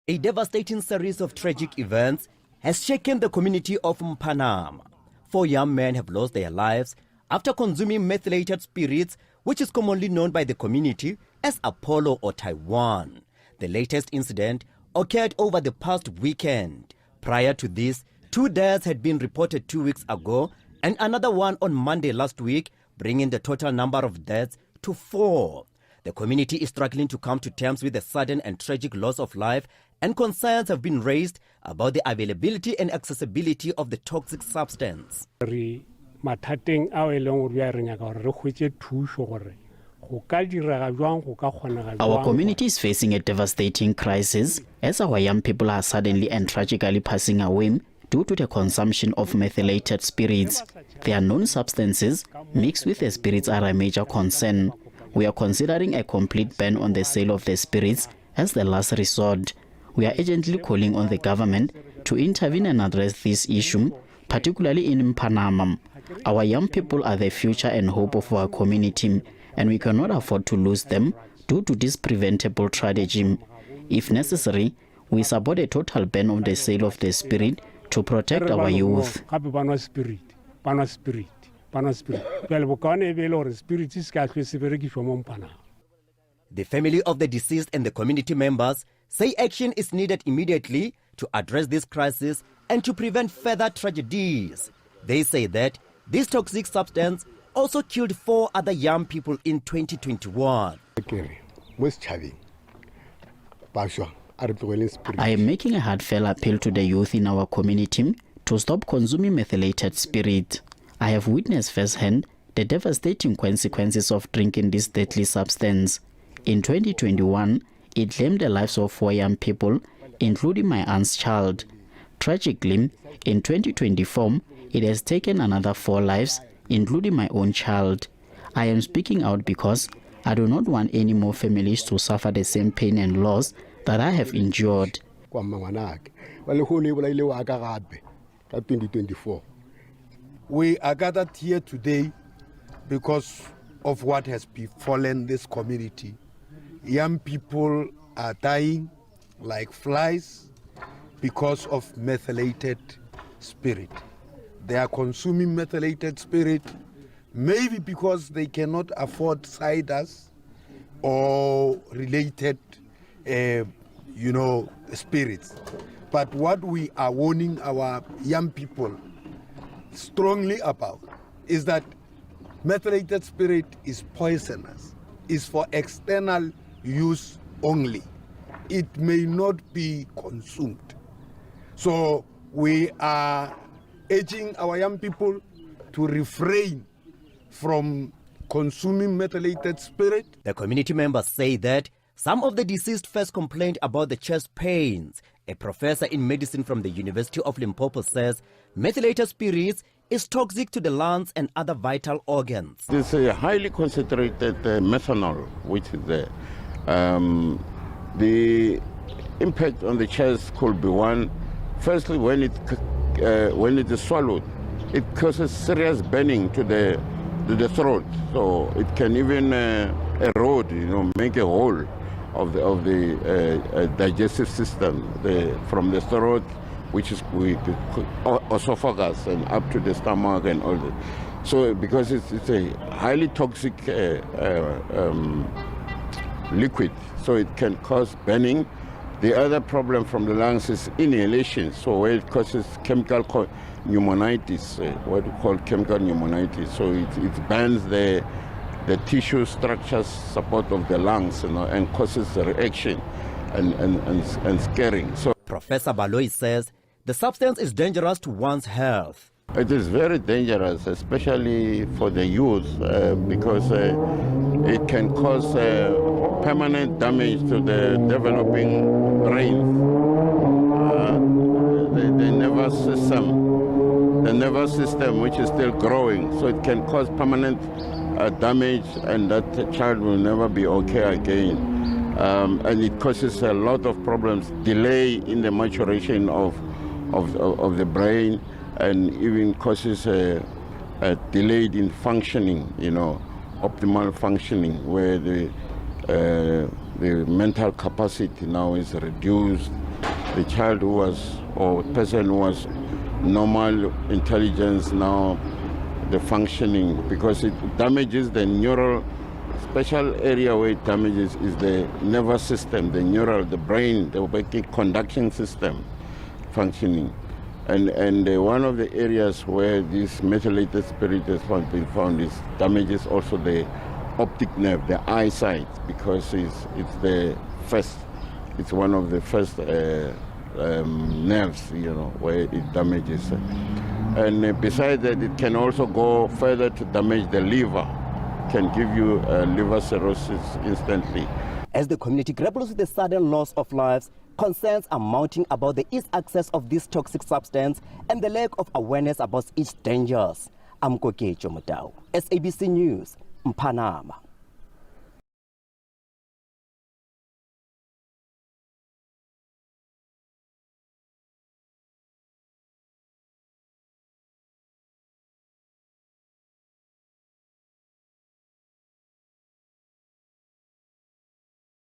A devastating series of tragic events has shaken the community of Mpanama. 4 young men have lost their lives after consuming methylated spirits, which is commonly known by the community as Apollo or Taiwan. The latest incident occurred over the past weekend. Prior to this, 2 deaths had been reported 2 weeks ago and another one on Monday last week, bringing the total number of deaths to 4. The community is struggling to come to terms with the sudden and tragic loss of life, and concerns have been raised about the availability and accessibility of the toxic substance. Our community is facing a devastating crisis as our young people are suddenly and tragically passing away due to the consumption of methylated spirits. The unknown substances mixed with the spirits are a major concern. We are considering a complete ban on the sale of the spirits as the last resort. We are urgently calling on the government to intervene and address this issue, particularly in Mpanama. Our young people are the future and hope of our community, and we cannot afford to lose them due to this preventable tragedy. If necessary, we support a total ban on the sale of the spirit to protect our youth. The family of the deceased and the community members say action is needed immediately to address this crisis and to prevent further tragedies. They say that this toxic substance also killed 4 other young people in 2021. I am making a heartfelt appeal to the youth in our community to stop consuming methylated spirit. I have witnessed firsthand the devastating consequences of drinking this deadly substance. In 2021, it claimed the lives of 4 young people, including my aunt's child. Tragically, in 2024, it has taken another 4 lives, including my own child. I am speaking out because I do not want any more families to suffer the same pain and loss that I have endured. We are gathered here today because of what has befallen this community. Young people are dying like flies because of methylated spirit. They are consuming methylated spirit, maybe because they cannot afford ciders or related, spirits. But what we are warning our young people strongly about is that methylated spirit is poisonous, is for external use only. It may not be consumed. So we are urging our young people to refrain from consuming methylated spirit. The community members say that some of the deceased first complained about the chest pains. A professor in medicine from the University of Limpopo says methylated spirits is toxic to the lungs and other vital organs. This is a highly concentrated methanol, which is there. The impact on the chest could be one. Firstly, when it is swallowed, it causes serious burning to the throat. So it can even erode, make a hole of the digestive system from the throat, which is esophagus, and up to the stomach and all that. So because it's a highly toxic liquid, so it can cause burning. The other problem from the lungs is inhalation, so where it causes chemical pneumonitis, what we call chemical pneumonitis. So it burns the tissue structures support of the lungs, and causes a reaction and scarring. So Professor Baloyi says the substance is dangerous to one's health. It is very dangerous, especially for the youth, because it can cause permanent damage to the developing brain, the nervous system, which is still growing. So it can cause permanent damage, and that child will never be okay again. And it causes a lot of problems, delay in the maturation of the brain, and even causes a delayed in functioning, optimal functioning, where the the mental capacity now is reduced. The child who was, or person who was normal intelligence, now the functioning, because it damages the neural, special area where it damages is the nervous system, the neural, the brain, the conduction system functioning. And one of the areas where this methylated spirit has been found is damages also the optic nerve, the eyesight, because it's one of the first nerves, you know, where it damages. And besides that, it can also go further to damage the liver, can give you liver cirrhosis instantly. As the community grapples with the sudden loss of lives, concerns are mounting about the easy access of this toxic substance and the lack of awareness about its dangers. I'm Kokecho Mutau, SABC News, Mpanama.